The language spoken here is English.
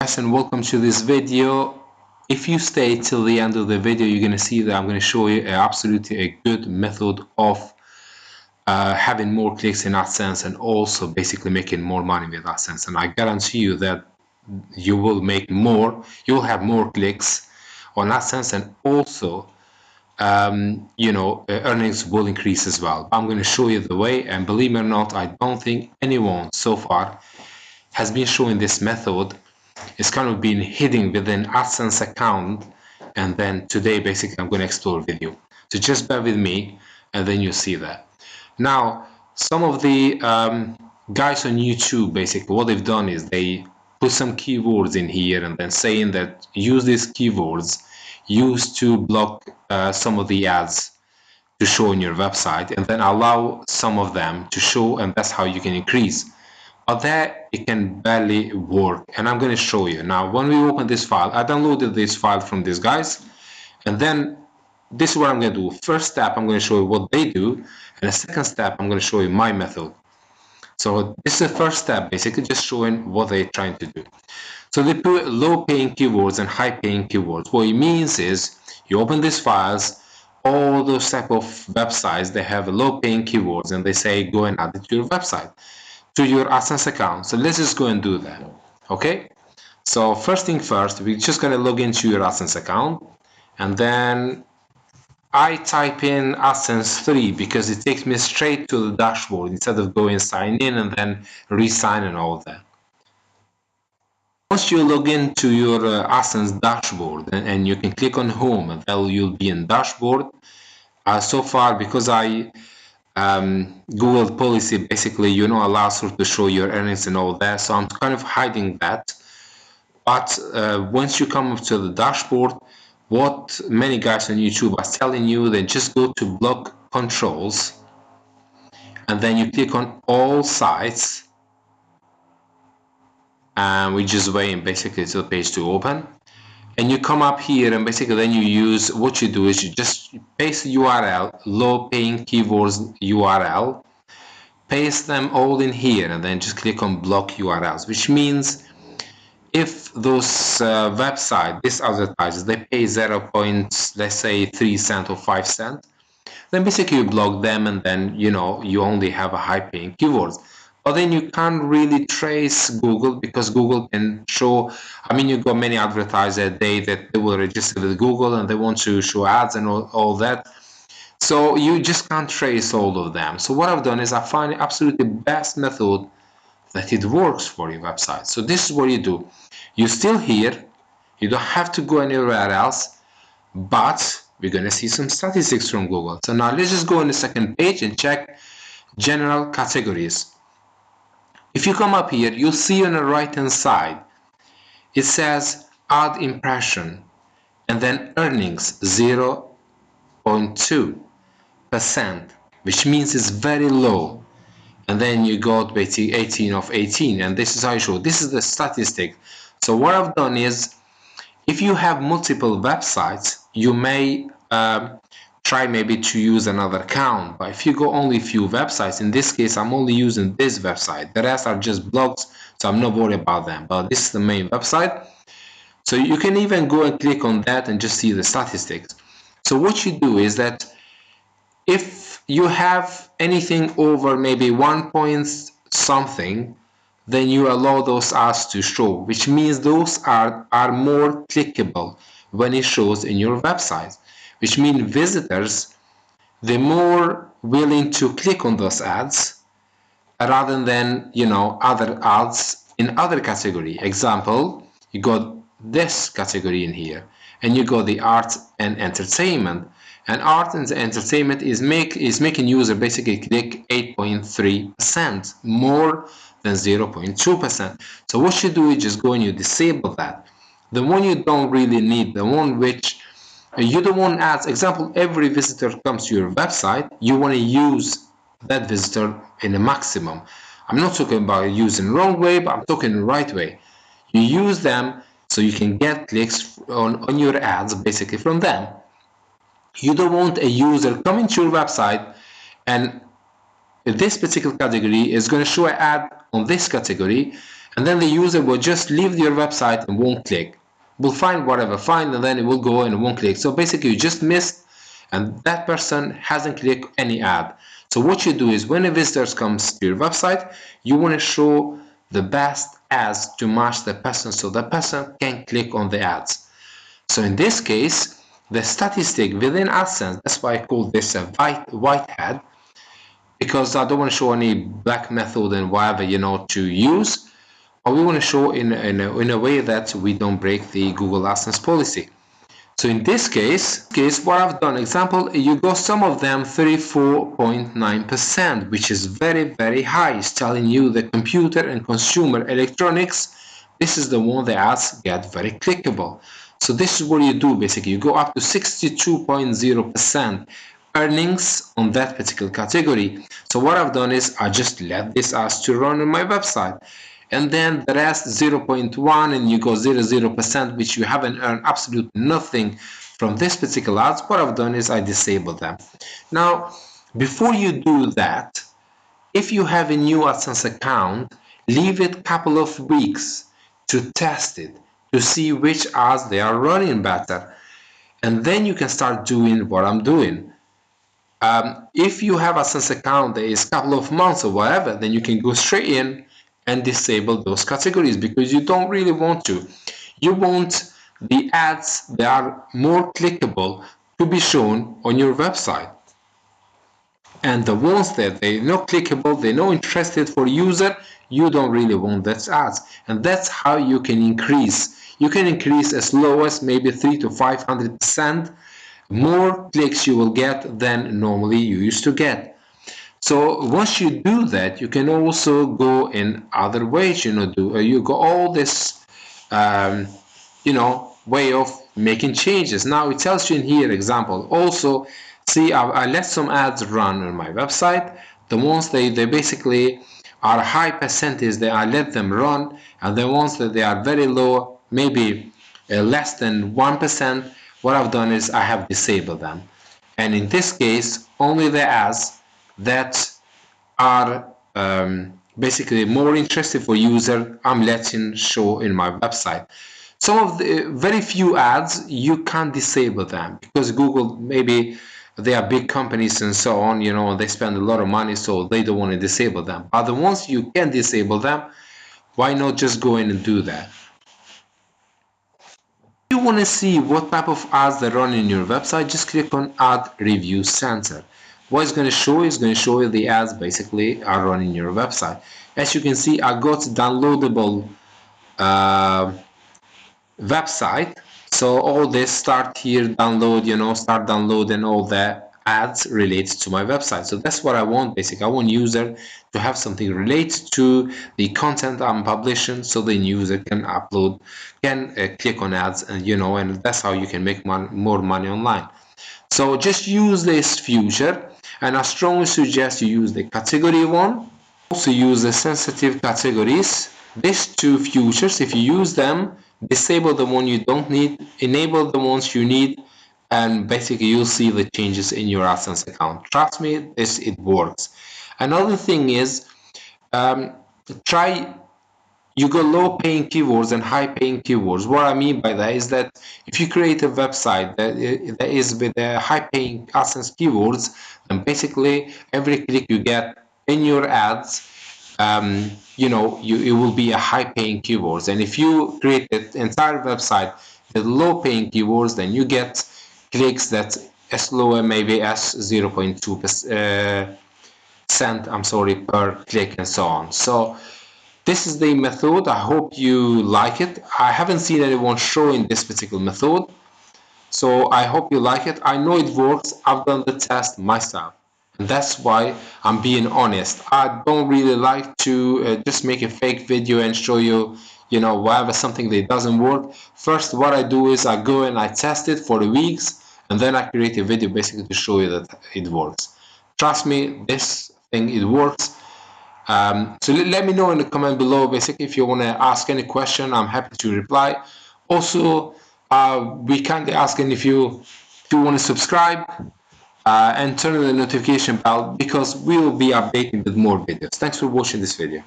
Guys, and welcome to this video. If you stay till the end of the video, you're going to see that I'm going to show you absolutely a good method of having more clicks in Adsense and also basically making more money with Adsense. And I guarantee you that you will make more, you'll have more clicks on Adsense, and also earnings will increase as well. I'm going to show you the way, and believe me or not, I don't think anyone so far has been showing this method. It's kind of been hidden within Adsense account, and then today basically I'm going to explore with you. So just bear with me and then you'll see that. Now, some of the guys on YouTube, basically what they've done is they put some keywords in here and then saying that use these keywords used to block some of the ads to show on your website, and then allow some of them to show, and that's how you can increase. But that it can barely work, and I'm going to show you. Now, when we open this file, I downloaded this file from these guys, and then this is what I'm going to do. First step, I'm going to show you what they do, and the second step, I'm going to show you my method. So this is the first step, basically just showing what they're trying to do. So they put low paying keywords and high paying keywords. What it means is you open these files, all those type of websites, they have low paying keywords, and they say go and add it to your website, to your Adsense account. So let's just go and do that. Okay, so first thing first, we're just going to log into your Adsense account, and then I type in Adsense 3 because it takes me straight to the dashboard instead of going sign in and then re-sign and all that. Once you log into your Adsense dashboard, and you can click on home, and then you'll be in dashboard. So far, because I Google policy basically allows her to show your earnings and all that, so I'm kind of hiding that. But once you come up to the dashboard, what many guys on YouTube are telling you, then just go to block controls, and then you click on all sites, and we just wait basically to the page to open. And you come up here, and basically then you use, what you do is you just paste the URL, low paying keywords URL, paste them all in here, and then just click on block URLs, which means if those website, this advertisers, they pay 0.3 cent or 5 cent, then basically you block them, and then you only have a high paying keywords. But then you can't really trace Google, because Google can show, you've got many advertisers a day that they will register with Google and they want to show ads and all that. So you just can't trace all of them. So what I've done is I find the absolutely best method that it works for your website. So this is what you do. You're still here. You don't have to go anywhere else, but we're going to see some statistics from Google. So now let's just go on the second page and check general categories. If you come up here, you'll see on the right hand side, it says ad impression, and then earnings 0.2%, which means it's very low. And then you got basically 18 of 18, and this is how you show. This is the statistic. So what I've done is, if you have multiple websites, you may try maybe to use another account. But if you go only a few websites, in this case I'm only using this website, the rest are just blogs, so I'm not worried about them. But this is the main website, so you can even go and click on that and just see the statistics. So what you do is that if you have anything over maybe 1 point something, then you allow those ads to show, which means those are more clickable when it shows in your website, which means visitors, they're more willing to click on those ads rather than other ads in other category. Example, you got this category in here, and you got the art and entertainment, and art and entertainment is making user basically click 8.3% more than 0.2%. So what you do is just go and you disable that. The one you don't really need, the one which you don't want ads. Example, every visitor comes to your website, you want to use that visitor in a maximum. I'm not talking about using the wrong way, but I'm talking the right way. You use them so you can get clicks on your ads basically from them. You don't want a user coming to your website, and this particular category is going to show an ad on this category, and then the user will just leave your website and won't click. Will find whatever find, and then it will go and won't click. So basically you just missed, and that person hasn't clicked any ad. So what you do is when a visitor comes to your website, you want to show the best ads to match the person, so the person can click on the ads. So in this case, the statistic within AdSense, that's why I call this a white hat, because I don't want to show any black method and whatever, to use, but we want to show in a way that we don't break the Google AdSense policy. So in this case, what I've done, example, you got some of them 34.9%, which is very, very high. It's telling you the computer and consumer electronics, this is the one the ads get very clickable. So this is what you do basically. You go up to 62.0% earnings on that particular category. So what I've done is I just let this ads to run on my website. And then the rest 0.1, and you go 0.0%, which you haven't earned absolutely nothing from this particular ads. What I've done is I disable them. Now, before you do that, if you have a new AdSense account, leave it a couple of weeks to test it, to see which ads they are running better. And then you can start doing what I'm doing. If you have AdSense account that is a couple of months or whatever, then you can go straight in and disable those categories, because you don't really want to. You want the ads that are more clickable to be shown on your website, and the ones that they're not clickable, they're not interested for user, you don't really want that ads. And that's how you can increase. You can increase as low as maybe 300 to 500% more clicks you will get than normally you used to get. So once you do that, you can also go in other ways. You go all this way of making changes. Now it tells you in here, example, also see I let some ads run on my website. The ones they basically are high percentage that I let them run, and the ones that they are very low, maybe less than 1%, what I've done is I have disabled them. And in this case, only the ads that are basically more interested for user, I'm letting show in my website. Some of the very few ads you can't disable them, because Google, maybe they are big companies and so on, they spend a lot of money, so they don't want to disable them. But the ones you can disable them, why not just go in and do that? If you want to see what type of ads they run in your website, just click on Ad Review Center. What it's going to show is going to show you the ads basically are running your website. As you can see, I got downloadable website. So all this start here, download, start downloading all the ads related to my website. So that's what I want basically. I want user to have something related to the content I'm publishing, so the user can upload, can click on ads, and and that's how you can make more money online. So just use this feature. And I strongly suggest you use the category one. Also use the sensitive categories. These two features, if you use them, disable the one you don't need, enable the ones you need, and basically you'll see the changes in your AdSense account. Trust me, it works. Another thing is, you got low paying keywords and high paying keywords. What I mean by that is that if you create a website that is with the high paying AdSense keywords, then basically every click you get in your ads, it will be a high paying keywords. And if you create an entire website with low paying keywords, then you get clicks that as low maybe as 0.2% per click and so on. So this is the method. I hope you like it. I haven't seen anyone showing this particular method, so I hope you like it. I know it works. I've done the test myself, and that's why I'm being honest. I don't really like to just make a fake video and show you, whatever, something that doesn't work. First, what I do is I go and I test it for weeks, and then I create a video basically to show you that it works. Trust me, this thing, it works. So let me know in the comment below basically if you want to ask any question. I'm happy to reply. Also, we kindly asking if you want to subscribe and turn on the notification bell, because we will be updating with more videos. Thanks for watching this video.